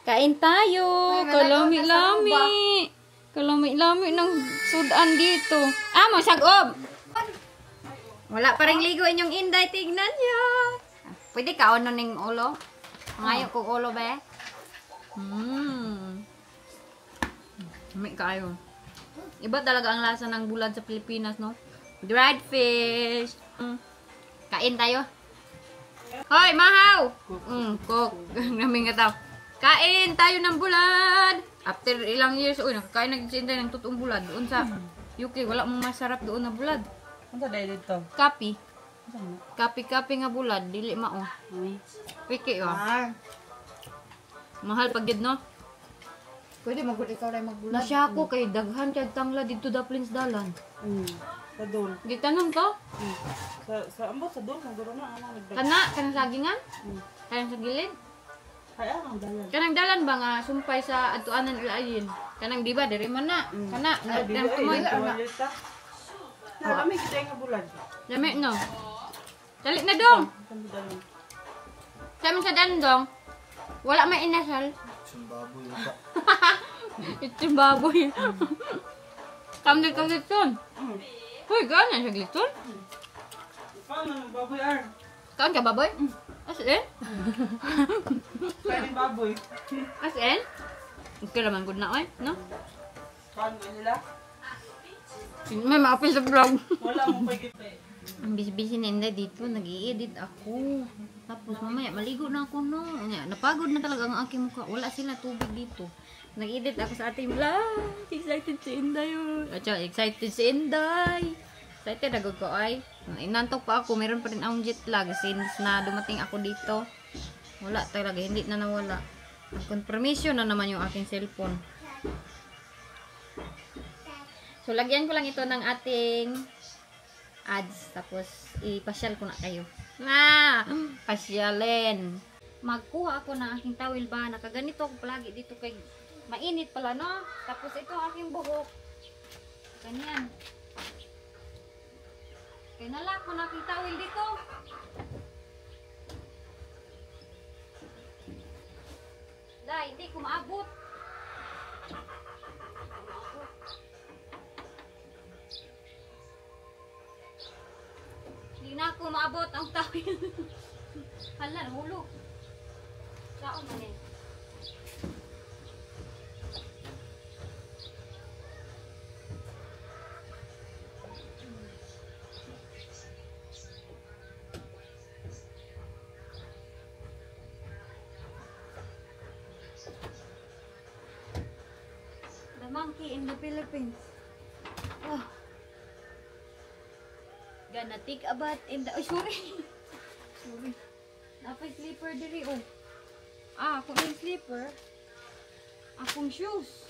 Kain tayo. Kalami-lami. Kalami-lami ng sudan dito. Ah, masagob. Wala pa rin ligo inyong Inday. Tignan nyo. Pwede ka ono ning ulo? Ngayon kong ulo ba? May kayo. Iba talaga ang lasa ng bulad sa Pilipinas, no? Dried fish. Kain tayo. Hoy, mahaw! Cook. Naming kataw. Kain tayo ng bulad! After ilang years, nakakain nagsisinday ng totoong bulad. Doon sa UK, wala mong masarap doon na bulad. Ano sa dahil dito? Kapi. Kapi-kapi nga bulad. Dili mao. Piki, mahal pag gid, no? Pwede mag-bulad ikaw rin magbulad. Nasya ako kay daghan kay tangla dito Daplins dalan. Sa doon. Gitanong to? Sa ambot, sa doon. Siguro na. Kanang sagingan? Kanang sa gilid? Kaya ang dalan. Kanang dalan ba nga sumpay sa atuanan ilayin? Kanang di ba diri man na. Kana nang tumoy. Kami kita yung bulan. Lami no. Dali na dong. Sa sa dandong. Wala may inasal. Baboy ito. Itong baboy. Kamdit ka gliton. Uy, gana siya gliton. Paano ng baboy ar? Kaan ka baboy? As in? Pwede baboy. As in? Okay naman good na oy, no? Paano nila? May ma-apil sa vlog. Wala mo pwede. Ang busy-busy na Inday dito, nag-i-edit ako. Tapos mamaya, maligo na ako no. Napagod na talaga ang aking mukha. Wala sila tubig dito. Nag-edit ako sa ating vlog. Excited si Inday yun. Excited si Inday. Excited agad ko ay. Inantok pa ako. Meron pa rin akong jet lag since na dumating ako dito. Wala talaga. Hindi na nawala. Ang confirmation na naman yung aking cellphone. So, lagyan ko lang ito ng ating ads. Tapos, ipasyal ko na kayo. Pasyalin. Magkuha ako ng aking towel ba. Nakaganito ako palagi dito kay mainit pala, no? Tapos, ito ang aking buhok. Ganyan. Kaya nalak ko na aking towel dito. Dahil, hindi ko maabot. Hindi na ako maabot ang tawil. Hala, nahulog. Saan man eh. The monkey in the Philippines. Oh. Gonna take a bath in the... Ay, sorry. Sorry. Napay slipper diri, oh. Ako yung slipper. Akong shoes.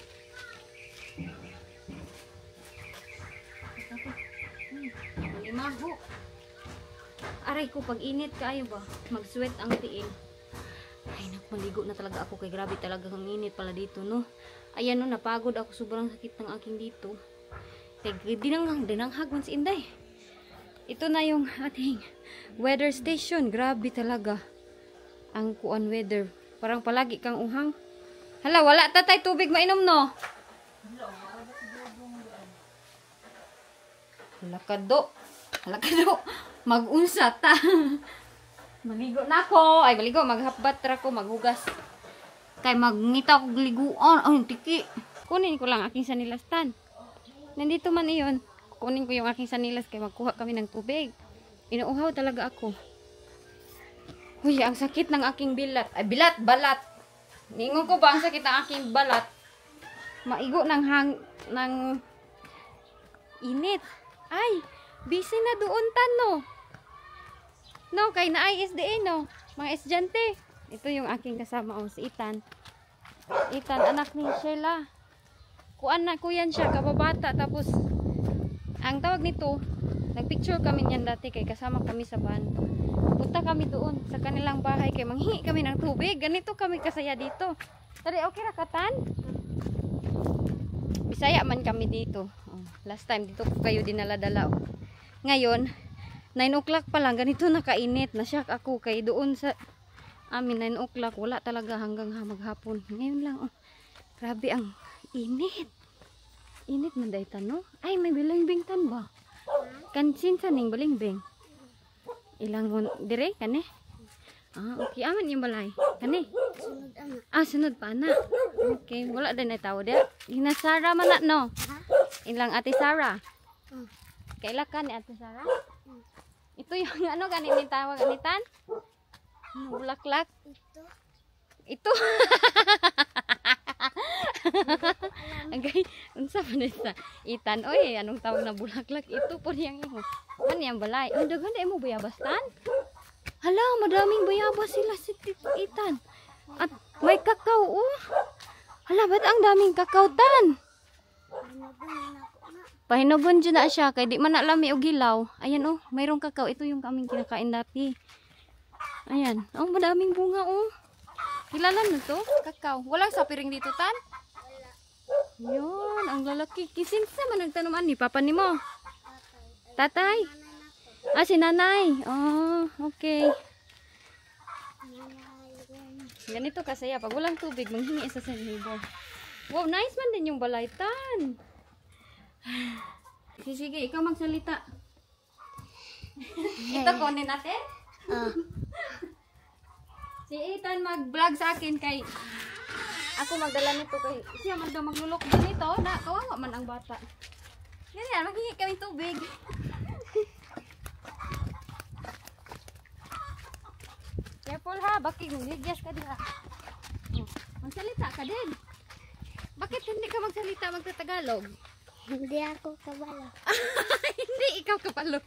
Limaho. Aray ko, pag init kayo ba? Mag-sweat ang tiil. Ay, maligo na talaga ako. Kay grabe talaga ang init pala dito, no? Ayan, no, napagod ako. Sobrang sakit ng aking dito. Kay dinanghag man si Inday. Ito na yung ating weather station. Grabe talaga ang kuan weather. Parang palagi kang uhang. Hala, wala tatay tubig mainom, no? Halakado. Mag-unsa ta. Maligo na ako. Ay, maligo. Maghapbat ra ko. Maghugas. Kay magngita ko liguan. Ay, tiki. Kunin ko lang aking sanilastan. Nandito man iyon. Kunin ko yung aking sanilas kay magkuha kami ng tubig. Inuuhaw talaga ako. Uy, ang sakit ng aking bilat. Ay, balat. Ningon ko ba ang sakit ng aking balat? Maigo ng init. Ay, busy na doon tano. No, kay na ISDA, no? Mga estudyante. Ito yung aking kasama, si Ethan. Ethan, anak ni Sheila. Kuyan siya, kababata. Tapos, ang tawag nito, nagpicture kami niyan dati kay kasama kami sa van. Punta kami doon sa kanilang bahay kay manghingi kami ng tubig. Ganito kami kasaya dito. Tari, okay ra katan? Bisaya man kami dito. Last time dito ko kayo dinala-dala. Ngayon, 9 o'clock pa lang, ganito nakainit. Nasyak ako kay doon sa Amin 9 o'clock, wala talaga hanggang maghapon. Ngayon lang, oh. Grabe ang init. Init man dahi no? Ay, may bilingbing tan ba? Kansin sa ning bilingbing. Ilang dire kani? Ah, okay. Aman yung balay. Kani? Sunod ana. Ah, sunod pa na. Okay, wala din ay tao dia. Ina Sara man na, no? Ilang Ate Sara? Kaila ka ni Ate Sara? Ito yung ano kanin tawag anitan? Bulaklak. Ito. Agay, unsa man sa itan oy, anong tawag na bulaklak? Ito po yang imo. Man yang balay. Ang daghan na imo bayabastan? Hala, madaming bayabas sila si itan. At may kakao oh. Hala, ba't ang daming kakao tan? Pahinobon dyan na siya, kaya di man nalami o gilaw. Ayan oh, mayroong kakao. Ito yung kaming kinakain dati. Ayan, oh, madaming bunga oh. Kilala na to, kakao. Walang sapiring dito tan? Yun, ang lalaki. Kisinsa man nagtanuman ni papa ni mo? Tatay? Ah, si nanay. Oh, okay. Ganito kasaya. Pag walang tubig, manghingi sa sinibo. Wow, nice man din yung balaytan. Sige, ikaw magsalita. Ito, kunin natin. Si Ethan mag-vlog sa akin kay ako magdala nito kay siya man daw maglulok dito na kawawa man ang bata. Ganyan, maghingi kami tubig. Careful ha, bakit ligyas ka diha. Oh, magsalita ka din. Bakit hindi ka magsalita magtatagalog? Hindi ako kabalo. Hindi ikaw kabalo.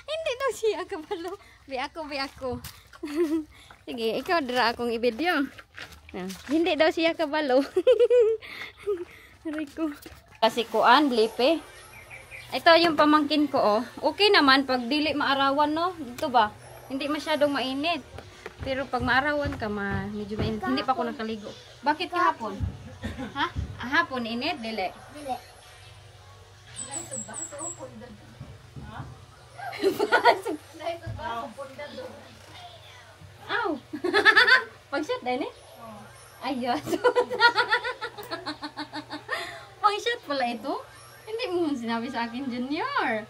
Hindi daw siya kabalo. Bi ako. Sige, ikaw dira akong i-video. Hindi daw siya kabalo. Rico. Kasi kuan, blipe. Ito yung pamangkin ko oh. Okay naman pag dili maarawan no. Dito ba? Hindi masyadong mainit. Pero pag maarawan ka, medyo mainit. Hindi pa ako nakaligo. Bakit kahapon? Ha? Hapon init, dili. Dili. Aw. Pag-shot din eh? Ayos. Pang-shot pala ito? Hindi mo sinabi sa akin, Junior.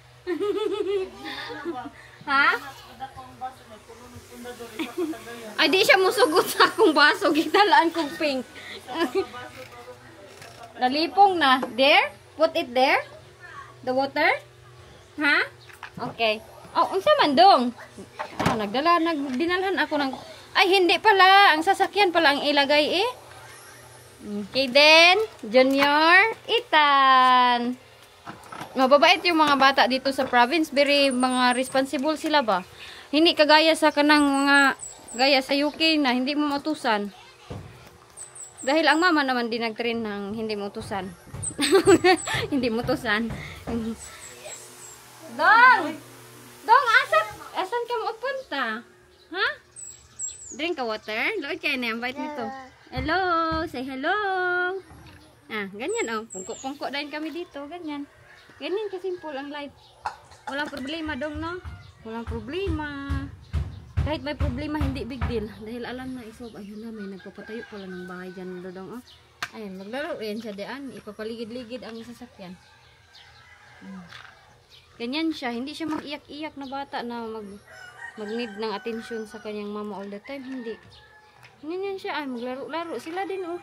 Ha? Ay, di siya musugot sa akong baso. Gitalaan kong pink. Nalipong na. There? Put it there? The water? Ha? Okay. Oh, unsa man dong? Oh, dinalhan ako ng ay hindi pala, ang sasakyan pala ang ilagay eh. Okay then, Junior, Ethan. Mababait yung mga bata dito sa province, very mga responsible sila ba? Hindi kagaya sa kanang mga gaya sa UK na hindi mo matusan. Dahil ang mama naman din nag-train ng hindi mo utusan. Hindi mo utusan. Dong! Dong, asan ka mo punta? Ha? Drink ka water? Load kayo na, invite nito. Hello! Say hello! Ah, ganyan oh. Pungko-pungko din kami dito. Ganyan. Ganyan kasimple ang life. Walang problema dong, no? Walang problema. Kahit may problema, hindi big deal. Dahil alam na isob, ayun na, may nagpapatayo pala ng bahay dyan, dodong, oh. Ayun, maglaro rin siya diyan. Ipapaligid-ligid ang sasakyan. Ganyan siya. Hindi siya mag-iyak-iyak na bata na mag-need ng atensyon sa kanyang mama all the time. Hindi. Ganyan siya. Ay, maglaro-laro. Sila din, oh.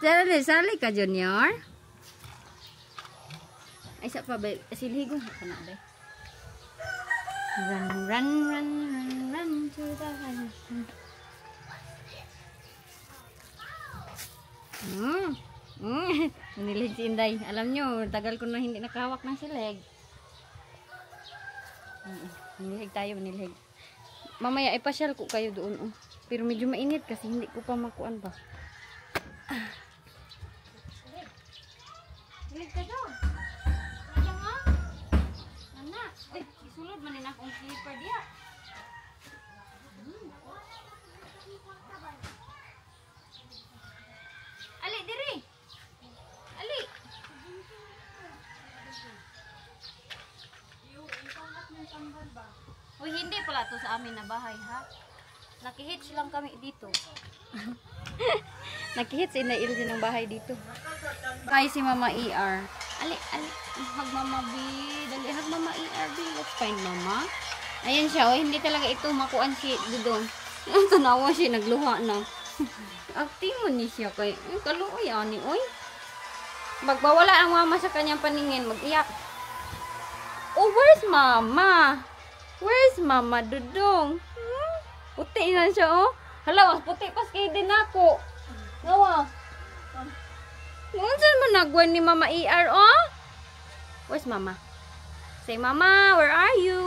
Sali ka, Junior. Ay, sa pa ba? Silhigo. Haka na, day. Run to the house. Manilig si Inday. Alam nyo, tagal ko na hindi nakahawak ng sileg. Manilig tayo, manilig. Mamaya, ipasyal ko kayo doon. Oh. Pero medyo mainit kasi hindi ko pa makuan ba. Manilig ka doon. Kaya nga. Anak. Ay, isulod manin akong slipper diya. Ali, diri. Ali. Uy, hindi pala to sa amin na bahay, ha? Nakihits lang kami dito. Nakihits, inail din ang bahay dito. Kaya si Mama ER. Ali, hag Mama B. Dali, hag Mama ER. Let's find Mama. Ayan siya, oh. Hindi talaga ito makuan si Dudong. Ang tanawa siya, nagluha na. Acting mo ni siya kay, kaluoy, ani, oy. Magbawala ang mama sa kanyang paningin, mag-iyak. Oh, where's Mama? Where's Mama Dudong? Puti na siya, oh. Hala, mas puti pas kay din ako. Nawa. Noon saan mo nagwan ni Mama ER, oh? Where's Mama? Say, Mama, where are you?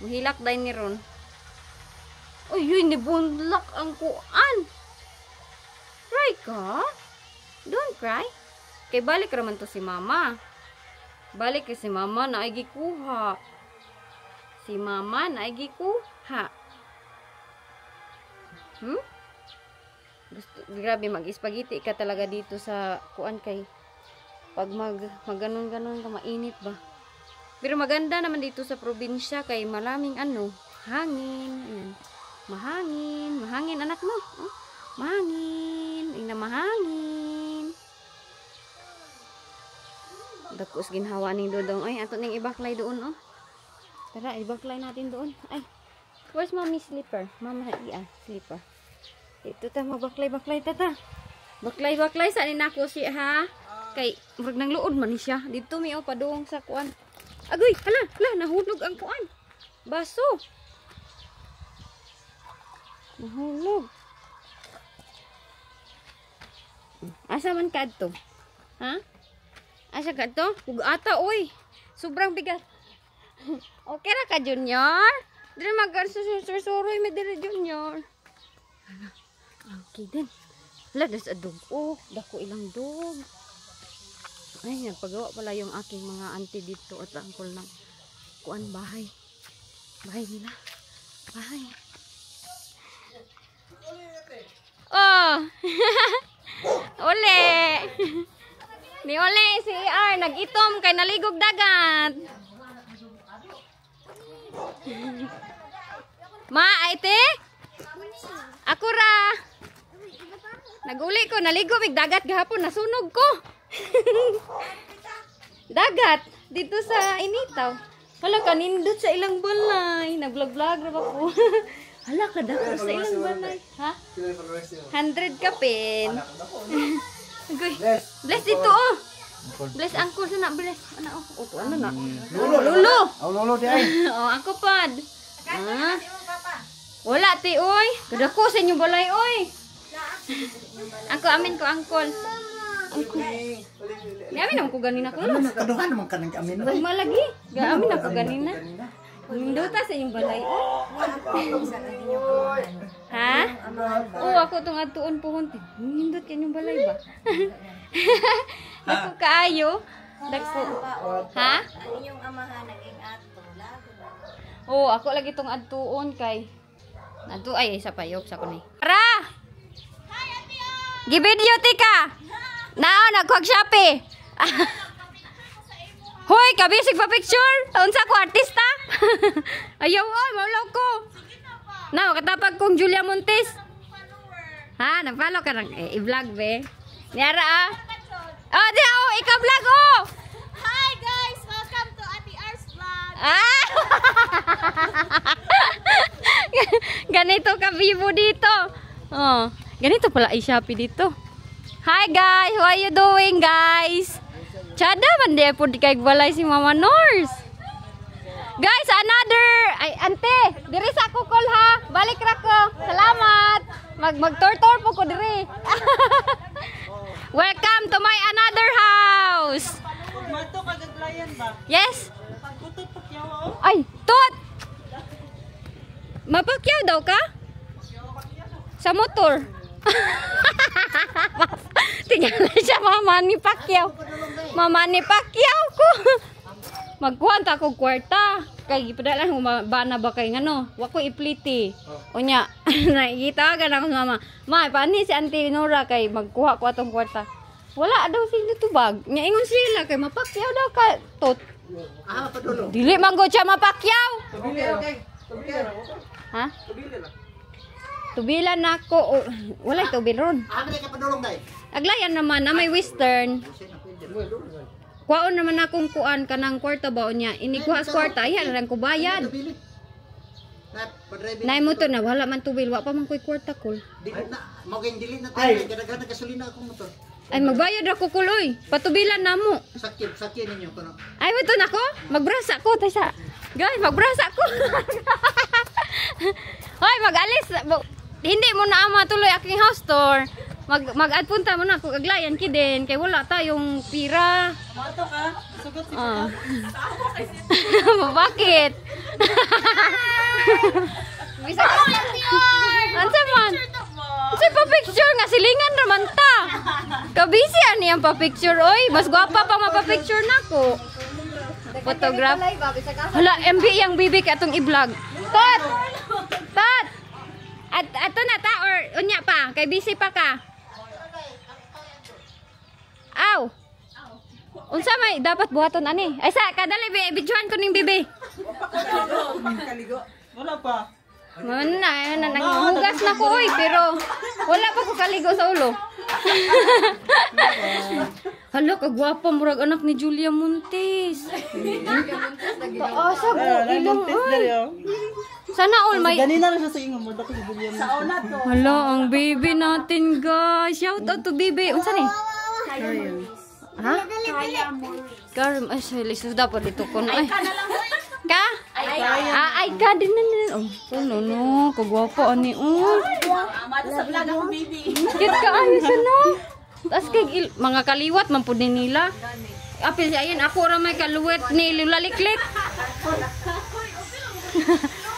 Mahilak dahil ni Ron. Uy, yun, nibundlak ang kuan. Cry ka? Don't cry. Kay balik raman to si Mama. Balik kay si Mama na ay gikuha. Si Mama na ay gikuha. Gusto, grabe, mag-spaghetti ka talaga dito sa kuan kay pag maganon-ganon ka, mainit ba? Pero maganda naman dito sa probinsya kay maraming hangin. Ayan. Mahangin anak mo. Oh, mahangin, ina mahangin. Dakos ginhawa ning Dodong. Ay, ato ning ibaklay doon, oh. Tara, ibaklay natin doon. Ay. Where's Mommy slipper? Mama slipper. Ito ta magbaklay-baklay tata. Baklay-baklay sa ni nako si ha. Kay murag nang luod man ni siya. Dito mi o padung sa kuan. Agoy, hala, nahulog ang kuan. Baso. Nahulog. Asa man ka adto? Ha? Asa ka adto? Ugata oy. Sobrang bigat. Okay ra ka, Junior? Dili mag-susuroy mi dili, Junior. Okay din. Hala, das adog. Oh, dako ilang dog. Ay, nagpagawa pala yung aking mga auntie dito at uncle ng kuan bahay. Bahay nila. Bahay. Oh! Ole! Ni Ole, si ER, nag-itom kay naligog dagat. Ma, ate? Ako ra. Naguli ko, naligo mig dagat gahapon, nasunog ko. Dagat dito sa Initaw. Hala, kanindot sa ilang balay. Nag-vlog-vlog ra ako. Hala, kadako sa ilang balay. Ha? 100 ka pin. Bless dito, oh. Bless uncle sana, bless. Ano, oh, ano na? Lolo. Oh, lolo di ay. Oh, ako pad. Wala ti oy. Kadako sa inyong balay oy. Ako amin ko uncle. Amin naman ko ganina ko. Kaduhan naman ka ng amin. Pag malagi. Amin ako ganina. Hinduta sa inyong balay. Ha? Oo, ako itong atuon pohon. Hindut ka inyong balay ba? Dako kaayo. Dako. Ha? Inyong amahan naging ato. Oo, ako lagi itong atuon kay. Atu ay isa pa yok sa ko ni. Para! Gi-video tika. Nao nagkuhag Shopee. Hoy, kabisig pa picture. Unsa ko artista? Ayaw oy, maulaw ko. Nao katapag kong Julia Montes. Ha, nag-follow ka nang i-vlog be. Niara ah. Oh, di oh, ika-vlog oh. Hi guys, welcome to Ate R's vlog. Ah! Ganito ka vivo dito. Oh, ganito pala i-Shopee dito. Hi guys, how are you doing guys? Chada man di po di kay balay si Mama Nors. Guys, another ay ante, diri sa ako call ha. Balik ra ko. Salamat. Mag-tour po ko diri. Welcome to my another house. Mato ka gaglayan ba? Yes. Pagkutot pakyaw oh. Ay, tot. Mapakyaw daw ka? Sa motor. Tingnan siya, Mama ni Pacquiao. Mama ni Pacquiao ko. Magkuhan ta ko kwarta. Kay gipadala mo bana ba kay ngano? Wa ko ipliti. Unya, nakita ka na ko Mama. Ma, paani si Auntie Nora kay magkuha ko atong kwarta. Wala daw sila tubag. Nya ingon sila kay mapakyaw daw ka tot. Ah, padulo. Dili man go siya mapakyaw. Okay. Ha? Kabili lang. Tubilan nako. Oh, walay tubil ron. Amin ka padulong dai. Aglayan naman na may western. Kuwaon naman akong kuan kanang kwarta ba niya. Ini kuha sa kwarta iya lang ko bayad. Nay mo to na wala man tubil wa pa man koy kwarta kol. Dili na maging dili na tayo kadaghan gasolina akong motor. Ay magbayad ako kuloy. Patubilan namo. Sakyan ninyo kuno. Ay mo to nako. Magbrasa ko taysa. Guys, magbrasa ko. Hoy, mag-alis. Hindi mo na ama tuloy aking house tour. Mag-add punta mo na ako aglayan kidin kay wala tayong pira. Mato ka. Sugot si Bakit? Bisa ka. Ansa man? Sa pa-picture nga silingan naman ta. Kabisi ani ang pa-picture oy. Mas gwapa pa mapa-picture nako. Photograph. Hala, MB yang bibi ka atong i-vlog. Tot. Tot. At ato na ta or unya pa kay busy pa ka. Aw. Unsa may dapat buhaton ani? Ay sa kadali videohan ko ning bibi. Wala pa. Mana nanghugas na ko oy pero wala pa ko kaligo sa ulo. Hala kagwapa murag anak ni Julia Montes. Paasa ko ilong oy. Sana all may Ganina na siya sa ingon mo dako Julia. Sa una to. Hala ang baby natin guys. Shout out to baby. Unsa ni? Ha? Karam ay sudah pa dito ko na ay. Ka? Ay ka din na. Oh, no. Kagwapo ani. Mata sa vlog ako, baby. Cute ka ayos ano. Tas kay mga kaliwat man pud nila. Apil siya yan ako ra may kaluwet ni Lulaliklik.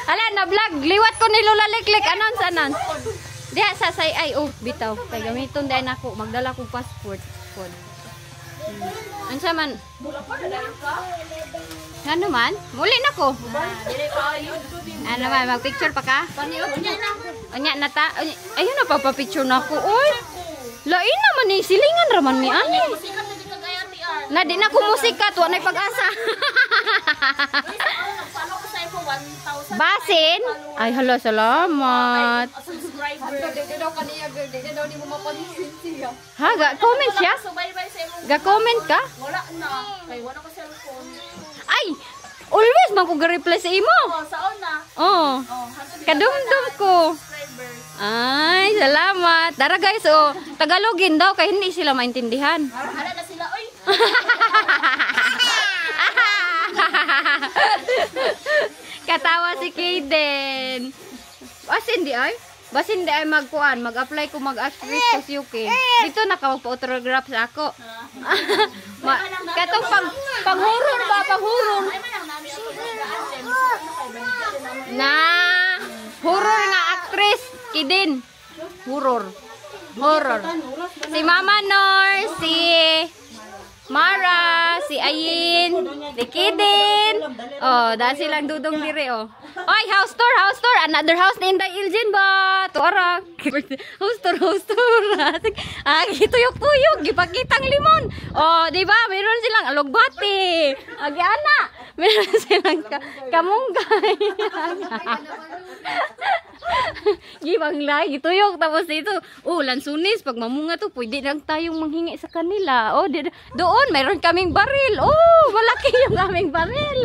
Ala na vlog liwat ko ni Lulaliklik anon sanan. Diha sa say ay bitaw kay gamiton dai nako magdala ko passport. Ansa man? Ano man? Muli na ko. Ano man, mag-picture pa ka? Unya na ta. Ayun na pa-picture na ko. Uy! Lain naman eh. Silingan raman mi ani. Na di na ko musika. Tuwa na'y pag-asa. Basin? Ay, hala, salamat. Ha, ga-comment siya? Ga-comment ka? Wala na. Kay wala ko cellphone. Ay! Always man ko ga-reply sa imo. Saon na. Oh. Kadumdum ko. Ay, salamat. Tara guys, Tagalogin daw kay hindi sila maintindihan. Ala na sila oy. Katawa si Kaden. Basin di ay? Basin di ay magkuan, mag-apply ko mag-actress sa UK. Dito nakapag-autograph sa ako. Katong panghurong ba? Panghurong. Na horror nga actress. Kidin. Horror. Horror. Si Mama Nor, si Mara, si Ayin, si Kidin. Oh, dahil silang dudong dire oh. Oy, house tour. Another house ni Inday Iljin ba? Tuara. House tour. Gituyok-tuyok, gipakitang limon. Oh, di ba? Meron silang alugbati. Agi ana. Meron silang kamunggay. Gibang lay, gituyok tapos dito. Lansunis pag mamunga to, pwede lang tayong manghingi sa kanila. Oh, doon mayroon kaming baril. Oh, malaki yung aming baril.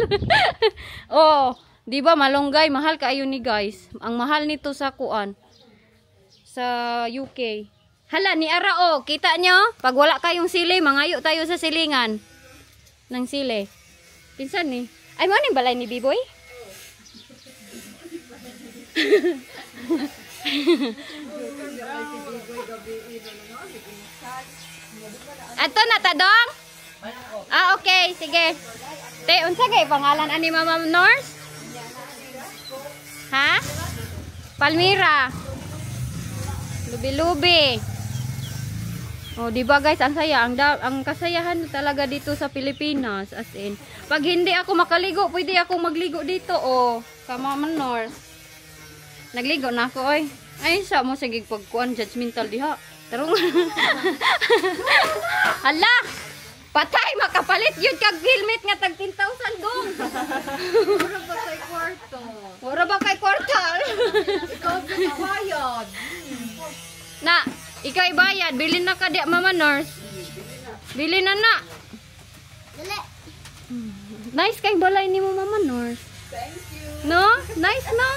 Oh, di ba malunggay, mahal kaayo ni guys. Ang mahal nito sa kuan sa UK. Hala ni ara kita nyo, pag wala kayong sili, mangayo tayo sa silingan ng sili. Pinsan ni. Ay mo ning balay ni Biboy? Ato na ta dong? Okay, sige. Te, unsa kay pangalan ani Mama Nors? Ha? Palmira. Lubi-lubi. Oh, di ba guys, ang saya, ang kasayahan talaga dito sa Pilipinas, as in. Pag hindi ako makaligo, pwede ako magligo dito, oh. Sa Mama Nors. Nagligo na ako, oy. Ay, sa mo sige pagkuan judgmental diha. Tarong. Hala. Patay makapalit yun kag helmet nga tag 10,000 dong. Mura ba kay kwarto? Mura ba kay kwartal? Ikaw sa bayad. Na, ikaw ibayad. Bilin na ka di, Mama Nurse. Bilin na na. Nice kay balay ni mo, Mama Nurse. Thank you. No? Nice no?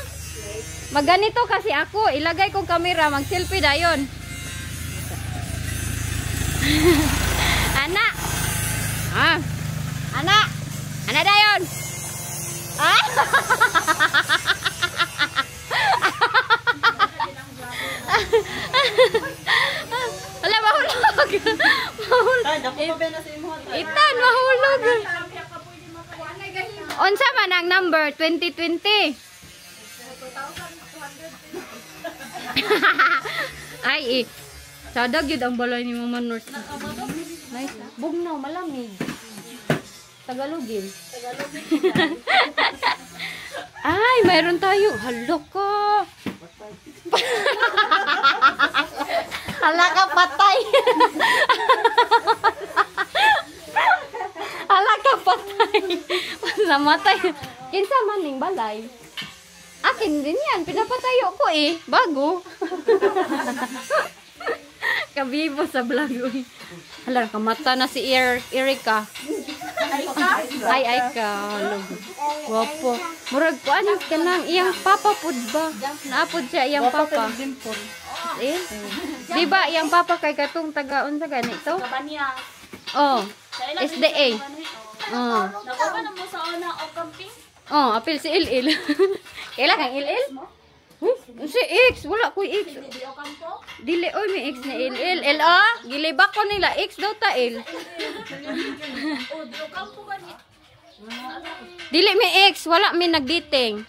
Maganito kasi ako. Ilagay kong camera. Mag-selfie dayon. Anak. Anak. Anak dayon. Ah. Wala, mahulog. Itan, mahulog. Unsa man ang number? 2020. Ay, sadag yun ang balay ni Mama Nurse. Nice. Bugnaw, malamig. Tagalogin. Ay, mayroon tayo. Halo ko. Hala ka patay. Hala ka patay. Namatay. Kinsa man ning balay. Akin din yan. Pinapatayo ko eh. Bago. Kabibo sa vlog. Hala, kamata na si Erika. Ay ka. Wapo. Murag ko ano ka nang iyang papa pud ba? Naapod siya iyang papa. Eh? Di ba iyang papa kay katong taga unsa ganito? Kabanya. Oh. SDA. Oh. Nakuha na mo sa una o camping? Oh, apil si Il. Kailan kang Il? Si X, wala ko X. Di o kampo? Dili oy may X na Il. Gilibak ko nila X daw ta Il. O, di o kampo gani. Dili may X, wala may nagdating.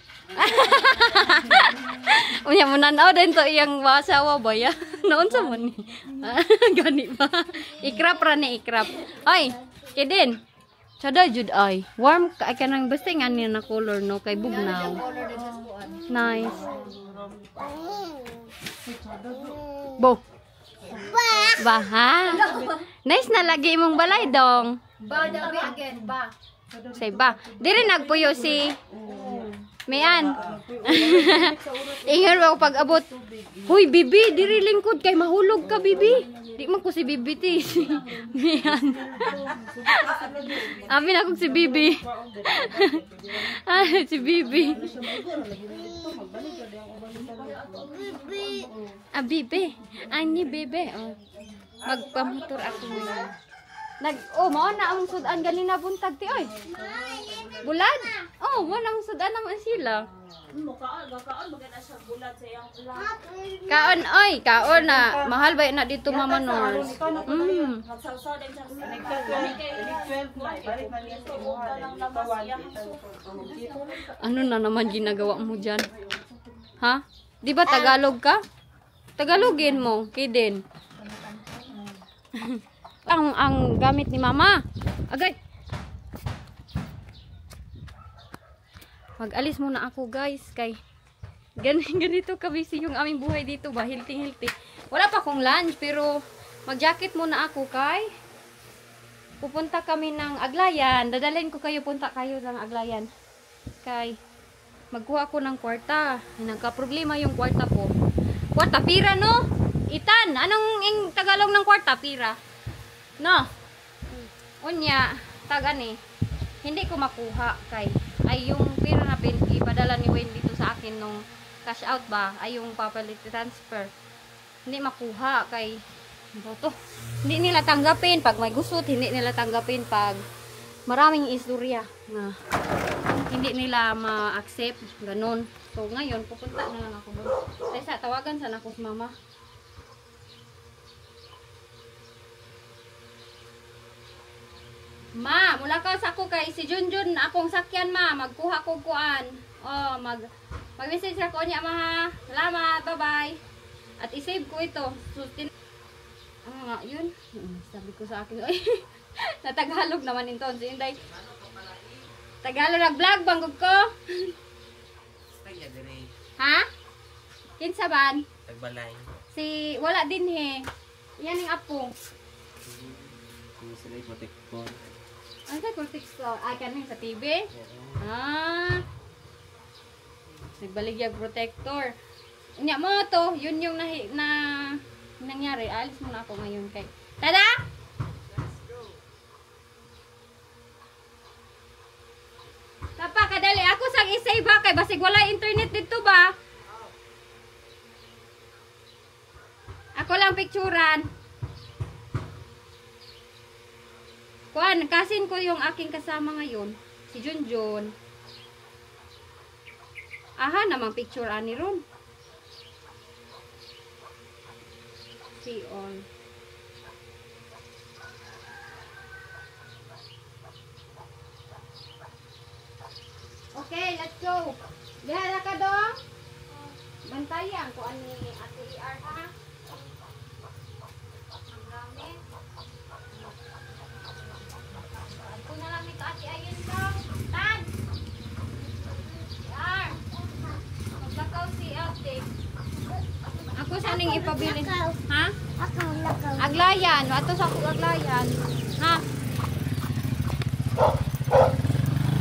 Unya mo nanaw din to iyang asawa ba ya? Noon sa mo ni. Gani ba? Ikrap ra ni ikrap. Ay, kidin. Sada jud ay. Warm ka kanang basta nga ni na color no kay bugnaw. Nice. Bo. Baha. Nice na lagi imong balay dong. Ba, dabi again, ba. Say ba. Diri nagpuyo si Mayan. Ingon ako pag abot. Hoy Bibi, diri lingkod kay mahulog ka Bibi. Di man ko si Bibi ti. Mayan. Amin ako si Bibi. Ay, si Bibi. Ah, Bibi. Ani Bibi. Oh. Magpamotor ako ngayon. Mao na ang sudan ganina buntag ti oy. Bulad? Oh, mo nang sudan naman sila. Mukhaan, maganda siya bulat sa iyang ulang. Kaon oy, kaon na. Mahal ba na dito Mama Nurse? Magsawsaw din siya sa Ano na naman ginagawa mo diyan? Ha? Di ba Tagalog ka? Tagalogin mo, kidin. ang gamit ni Mama. Agay. Mag-alis muna ako guys kay ganito kabisi yung aming buhay dito ba, healthy. Wala pa akong lunch pero mag-jacket muna ako kay pupunta kami ng Aglayan. Dadalhin ko kayo, punta kayo ng Aglayan. Kay magkuha ako ng kwarta. Nagka-problema yung kwarta ko. Kwarta pira no? Itan, anong Tagalog ng kwarta pira? No. Unya, tagani. Hindi ko makuha kay ay yung pera na ipadala ni Wayne dito sa akin nung cash out ba ay yung papalit transfer. Hindi makuha kay to. Hindi nila tanggapin pag may gusot, hindi nila tanggapin pag maraming istorya na hindi nila ma-accept ganun. So ngayon pupunta na lang ako doon. Tesa, tawagan sana ako si Mama. Ma, mula ka sa ako kay si Junjun akong sakyan ma, magkuha ko kuan. Oh, mag-message ako niya ma ha. Salamat, bye-bye. At i-save ko ito. Sustin. Ano nga, yun. Sabi ko sa akin, oy. Na Tagalog naman ito. Si Inday. Tagalog nag-vlog banggog ko. Ha? Kinsa ban? Tagbalay. Si wala din he. Yan ang apo. Yung sila yung protector. Ano sa protector? Ay, kanin sa TV? Ah. Nagbaligya protector. Nya mo to, yun yung nangyari. Alis muna ako ngayon kay. Tada! Tapa, kadali ako sang isay ba kay basig wala internet dito ba? Ako lang picturan. Kuan, kasin ko yung aking kasama ngayon, si Junjun. Aha, namang picture ani ron. See all. Okay, let's go. Diha na ka dong. Bantayan ko ani Ate ER ha. Ang gamit. Ako na lang ito Ate Ayen dong. Tan. ER. Maglakaw si Ate. Ako saning ipabilin. Ha? Aglayan. Ato sa aglayan. Ha?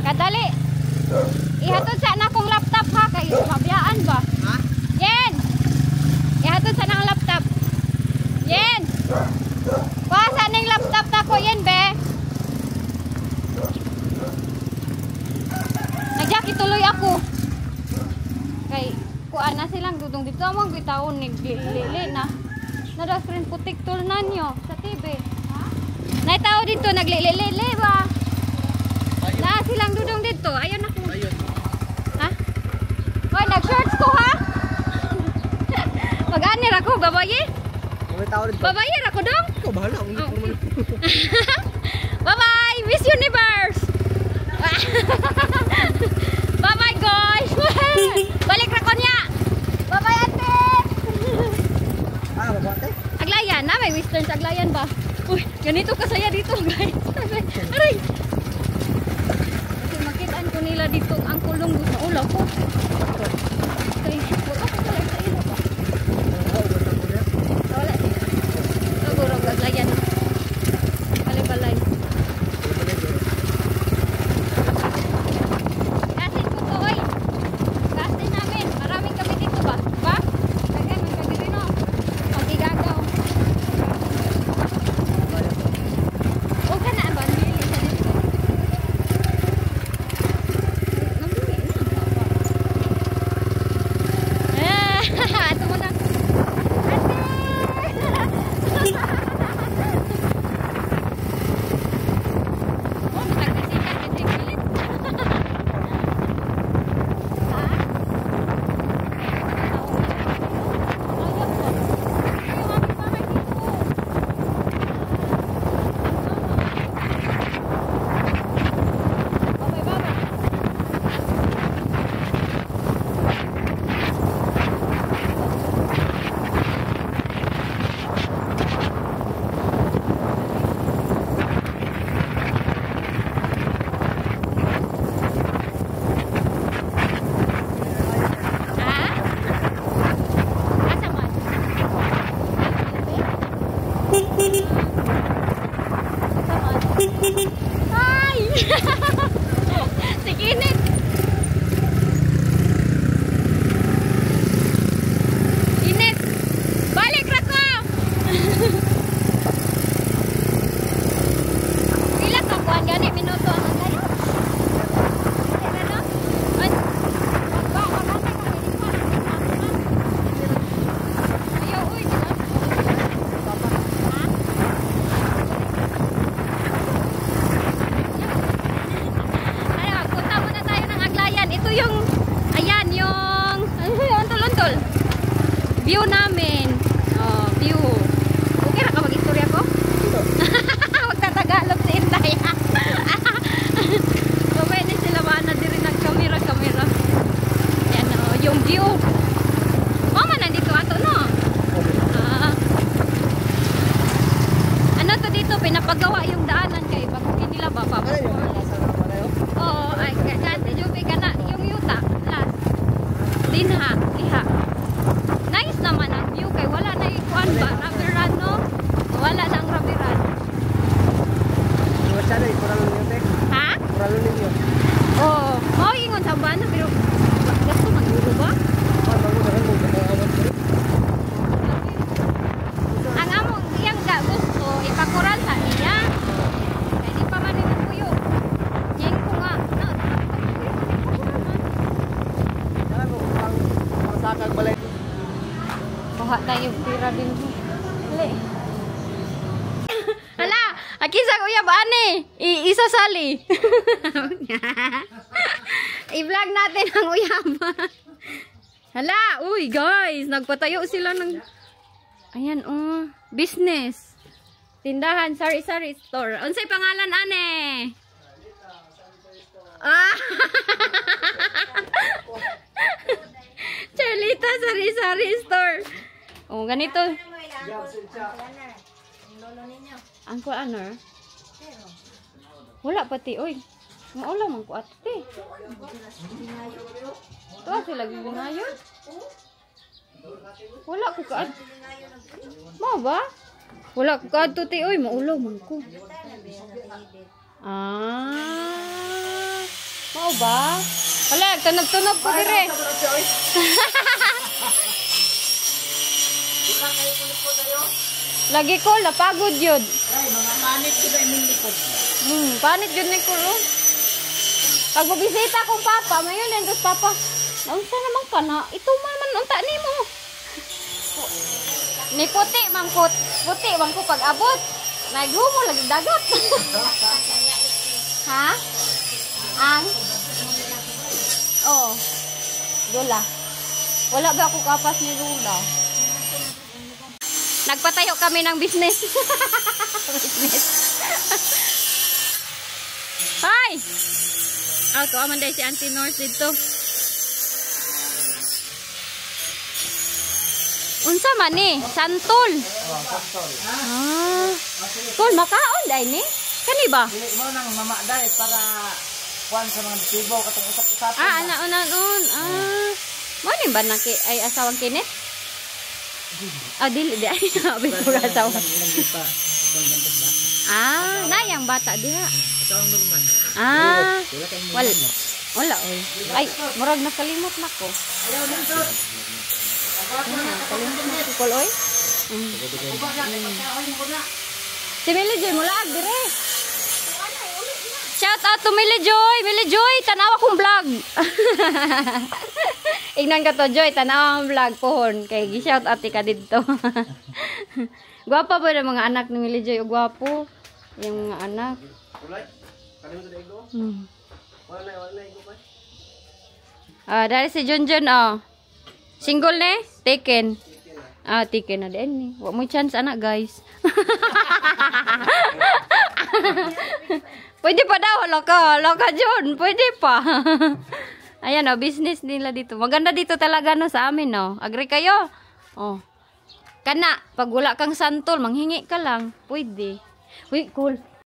Kadali. Ihatod sa na kong laptop ha. Kay mabiyaan ba? Ha? Yen! Ihatod sa nang laptop. Yen! Kuha sa ning laptop na ko yen be. Nagyaki tuloy ako. Kay kuan na silang dudong dito among bitaon naglili na. Nada screen protector na nyo sa TV. Ha? Naitaw dito naglili ba? Na silang dudong dito. Ayun ako. Ayun. Ha? Hoy, nag-shorts ko ha? Mag-anir ako, babaye? May tao rin. Babaye ako dong? Ikaw bahala. Oh. Bye-bye, Miss Universe! Bye-bye guys! Balik ra ko niya! Bye-bye ate! Ah, babate? Aglayan na, may western sa Aglayan ba? Uy, ganito kasaya dito guys. Aray! Kasi makitaan ko nila dito ang kulong sa ulo ko. Okay, wala ko pala sa iyo ba? Wala. Siguro Aglayan. Balay-balay. Kasin ko to, oy. Kasin namin. Maraming kami dito ba? Ba? Lagay, may kami rin o. Pagigagaw. O ka na ba? Nili sa dito. Namili na. Ito mo na. Oh, magkasikat hindi pilit. Ay! Sikinit! Init! Balik ra ko! Pila ka kuhan gani minuto ang kayo? Ano? Ba, wala na ka ayaw, uy, di ba? Ha? Ano, punta muna tayo ng Aglayan. Ito yung, ayan, yung, ano yung untol-untol. View namin. Oh, view. Okay na ka mag-istorya ko? Magtatagalog si Inday. Babay na sila na din rin nag-camera. Ayan, oh, yung view. Mama, nandito ato, no? Ano to dito? Pinapagawa yung daanan kay baguhin nila ba? Oo, ay, kasi Jubi ka na, yung yuta, last. Dinha, liha. Nice naman ang view kay bilhin ko. Dali. Hala, akisa uyab ani. Isasali. I-vlog natin ang uyab. Hala, uy guys, nagpatayo sila ng ayan oh, business. Tindahan, sari-sari store. Unsay pangalan ane? Ah. Charlita sari-sari store. Oh, ganito. Ang ko ano? Wala pati oy. Maula man ko ate. Tuwa sila ginayon. Wala ko ka. Mo ba? Wala ko ka ti oy, maulaw man ko. Ah. Mo ba? Wala, tunog-tunog ko dire. Lagi ko napagod yun. Ay, mga panit ko na imong likod. Panit yun ni ko. Pag mabisita kong papa, mayon yan, tapos papa, naunsa naman ka na, ito man unta ni mo. Ni puti, mangkot. Puti, mangkot pag abot. Naghumo, lagi dagat. Ha? Ang? Oo. Gula. Wala ba ako kapas ni Rula? Nagpatayo kami ng business. Business. Hi! Oh, to aman dahil si Auntie North dito. Unsa man ni? Santol. Santol. Ah. Tol, makaon dahil ni? Kani ba? Dili mo nang mamaday para kuan sa mga tibo katong usap-usap. Ana-unan. Mani ba na ay asawang Kenneth? Dili di ay sabi ko asawa. Nayang bata diha. Asawang nagman. Wala oy. Ay, murag nakalimot nako. Ayaw dito. Kalimot ko oy. Si Mili Joy mula dire. Shout out to Mili Joy. Mili Joy, tanawa kong vlog. Ignan ka to Joy, tanawa ang vlog pohon. Kay gi-shout out ka dito. Gwapa ba ng mga anak ni Mili Joy? Gwapo yung mga anak. Dari si Junjun single ne? Taken. Taken na din ni. Wa mo chance anak guys. Pwede pa daw, loka Jun, pwede pa. Ayan business nila dito. Maganda dito talaga sa amin Agree kayo? Kana, pag wala kang santol, manghingi ka lang. Pwede. Uy, cool.